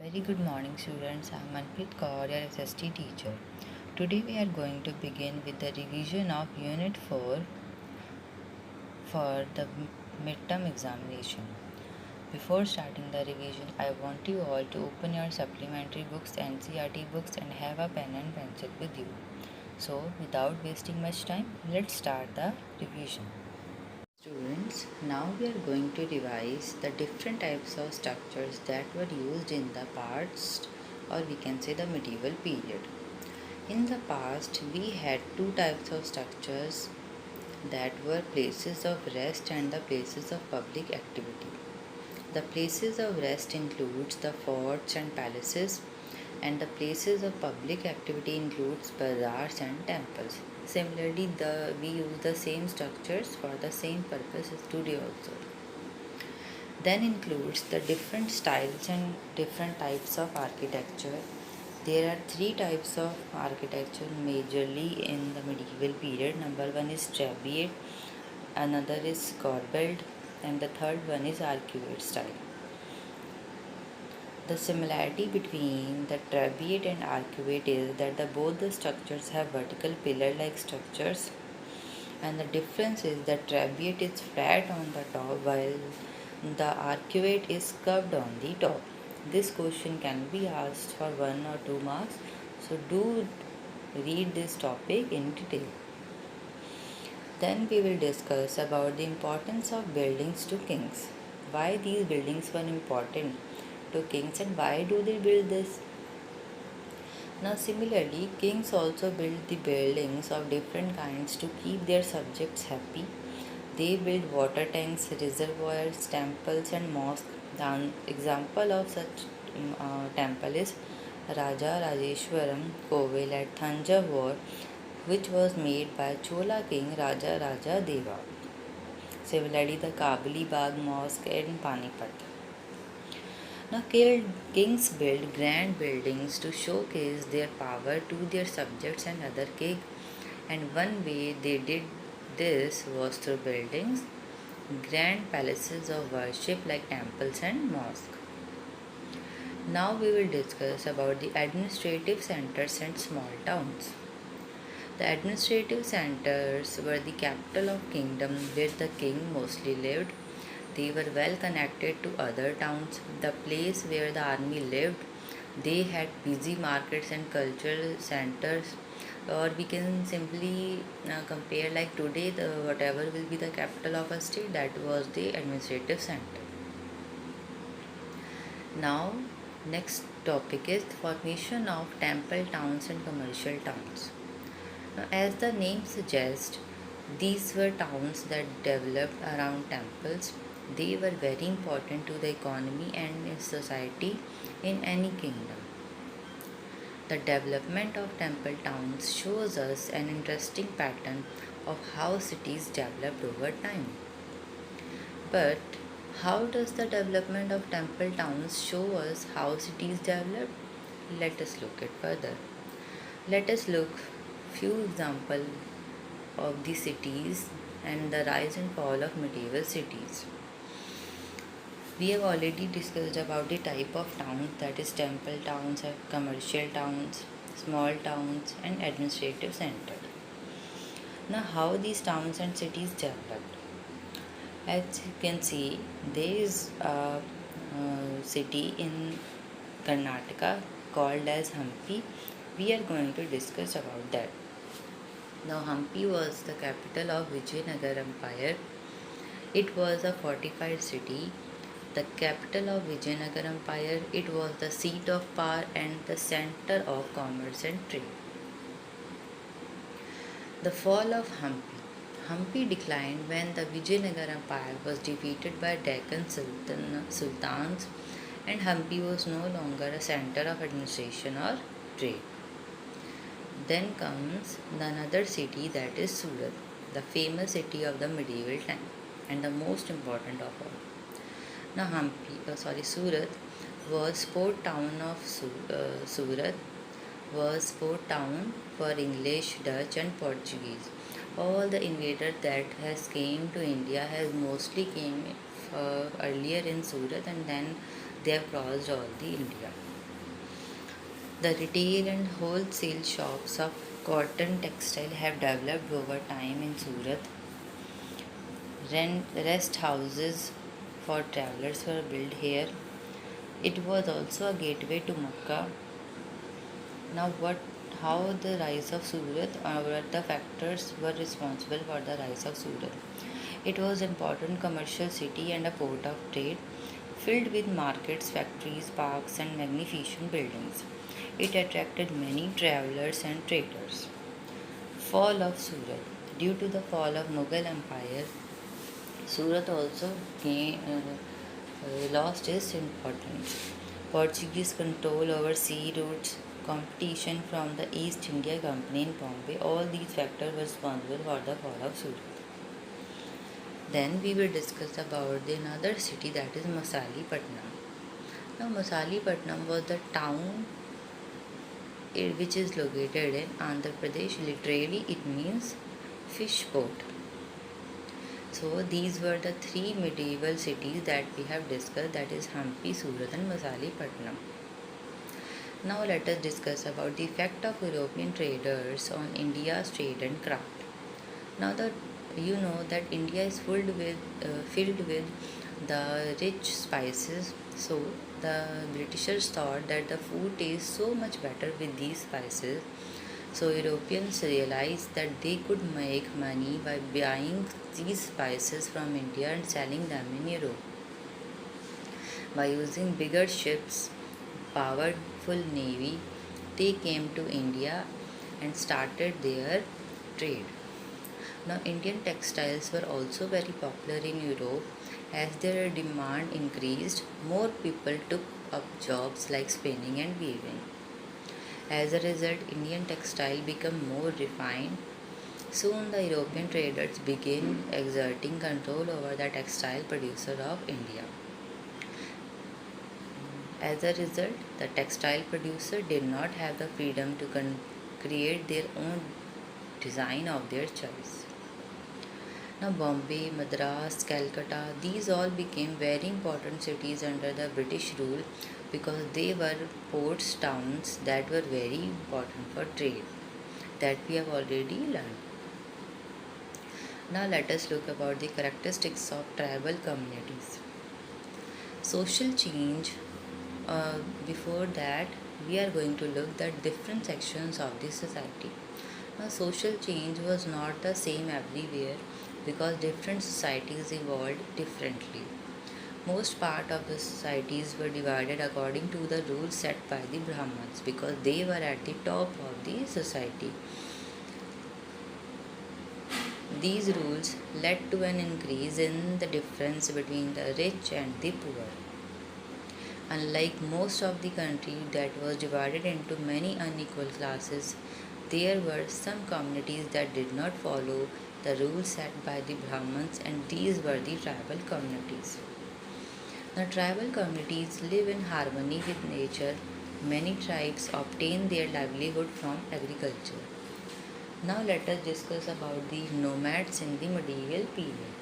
Very good morning, students. I am Manpreet Kaur, your SST teacher. Today we are going to begin with the revision of Unit 4 for the midterm examination. Before starting the revision, I want you all to open your supplementary books, NCERT books, and have a pen and pencil with you. So, without wasting much time, let's start the revision. Students, now we are going to revise the different types of structures that were used in the past, or we can say the medieval period. In the past, we had two types of structures that were places of rest and the places of public activity. The places of rest includes the forts and palaces, and the places of public activity includes bazaars and temples. Similarly, we use the same structures for the same purpose today also. Then includes the different styles and different types of architecture. There are three types of architecture majorly in the medieval period. Number one is Trabeate, another is corbelled, and the third one is arcuate style. The similarity between the trabeate and arcuate is that both the structures have vertical pillar-like structures, and the difference is that trabeate is flat on the top while the arcuate is curved on the top. This question can be asked for 1 or 2 marks, so do read this topic in detail. Then we will discuss about the importance of buildings to kings. Why these buildings were important to kings and why do they build this? Now similarly, kings also build the buildings of different kinds to keep their subjects happy. They build water tanks, reservoirs, temples and mosques. The example of such temple is Raja Rajeshwaram Kovil at Thanjavur, which was made by Chola king Raja Raja Deva. Similarly, the Kabuli Bagh Mosque in Panipat. Now, kings built grand buildings to showcase their power to their subjects and other kings, and one way they did this was through buildings grand palaces of worship like temples and mosques. Now we will discuss about the administrative centers and small towns. The administrative centers were the capital of kingdom where the king mostly lived. They were well connected to other towns, the place where the army lived. They had busy markets and cultural centers, or we can simply compare like today, whatever will be the capital of a state, that was the administrative center. Now, next topic is formation of temple towns and commercial towns. Now, as the name suggests, these were towns that developed around temples. They were very important to the economy and society in any kingdom. The development of temple towns shows us an interesting pattern of how cities developed over time. But how does the development of temple towns show us how cities developed? Let us look at further. Let us look few examples of the cities and the rise and fall of medieval cities. We have already discussed about the type of towns, that is temple towns, commercial towns, small towns and administrative centers. Now how these towns and cities developed? As you can see, there is a city in Karnataka called as Hampi. We are going to discuss about that. Now Hampi was the capital of Vijayanagar Empire. It was a fortified city, the capital of Vijayanagar Empire. It was the seat of power and the center of commerce and trade. The fall of Hampi. Hampi declined when the Vijayanagar Empire was defeated by Deccan sultans, and Hampi was no longer a center of administration or trade. Then comes another city, that is Surat, the famous city of the medieval time and the most important of all. Now Surat was port town of Surat was port town for English, Dutch and Portuguese. All the invaders that has came to India has mostly came earlier in Surat, and then they have crossed all the India. The retail and wholesale shops of cotton textile have developed over time in Surat. Rest houses for travelers were built here. It was also a gateway to Makkah. Now, how the rise of Surat, or what the factors were responsible for the rise of Surat? It was an important commercial city and a port of trade, filled with markets, factories, parks, and magnificent buildings. It attracted many travelers and traders. Fall of Surat. Due to the fall of Mughal Empire, Surat also lost its importance. Portuguese control over sea routes, competition from the East India Company in Bombay, all these factors were responsible for the fall of Surat. Then we will discuss about the another city, that is Masalipatnam. Now Masalipatnam was the town which is located in Andhra Pradesh. Literally it means fish port. So these were the three medieval cities that we have discussed, that is Hampi, Surat and Masalipatnam. Now let us discuss about the effect of European traders on India's trade and craft. Now that you know that India is filled with the rich spices, so the Britishers thought that the food tastes so much better with these spices. So Europeans realized that they could make money by buying these spices from India and selling them in Europe. By using bigger ships, powerful navy, they came to India and started their trade. Now, Indian textiles were also very popular in Europe. As their demand increased, more people took up jobs like spinning and weaving. As a result, Indian textile became more refined. Soon, the European traders began exerting control over the textile producer of India. As a result, the textile producer did not have the freedom to create their own design of their choice. Now, Bombay, Madras, Calcutta, these all became very important cities under the British rule because they were ports towns that were very important for trade, that we have already learned. Now, let us look about the characteristics of tribal communities. Social change. Before that, we are going to look at different sections of the society. Now, social change was not the same everywhere because different societies evolved differently. Most part of the societies were divided according to the rules set by the Brahmins because they were at the top of the society. These rules led to an increase in the difference between the rich and the poor. Unlike most of the country that was divided into many unequal classes, there were some communities that did not follow the rules set by the Brahmins, and these were the tribal communities. Now, tribal communities live in harmony with nature. Many tribes obtain their livelihood from agriculture. Now, let us discuss about the nomads in the medieval period.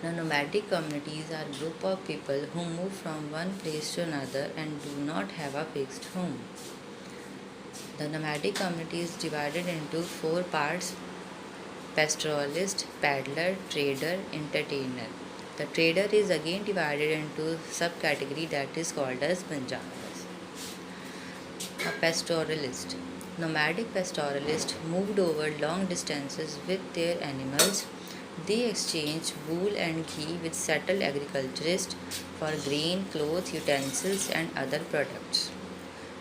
Now, nomadic communities are a group of people who move from one place to another and do not have a fixed home. The nomadic community is divided into four parts: pastoralist, paddler, trader, entertainer. The trader is again divided into subcategory that is called as banjaras. A pastoralist. Nomadic pastoralists moved over long distances with their animals. They exchanged wool and ghee with settled agriculturists for grain, clothes, utensils, and other products.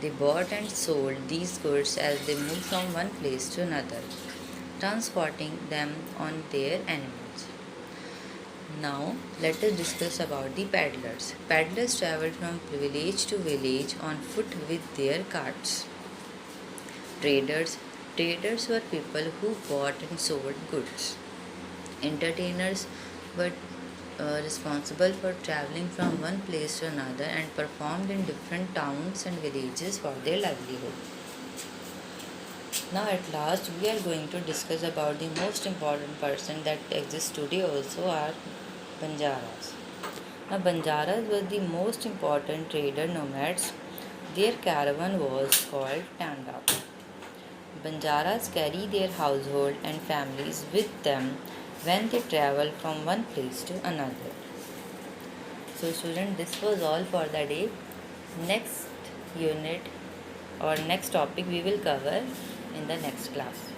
They bought and sold these goods as they moved from one place to another, transporting them on their animals. Now, let us discuss about the paddlers. Paddlers traveled from village to village on foot with their carts. Traders. Traders were people who bought and sold goods. Entertainers were responsible for traveling from one place to another and performed in different towns and villages for their livelihood. Now, at last, we are going to discuss about the most important person that exists today also are Banjaras. Now, Banjaras were the most important trader nomads. Their caravan was called Tanda. Banjaras carry their household and families with them when they travel from one place to another. So student, this was all for the day. Next unit or next topic we will cover in the next class.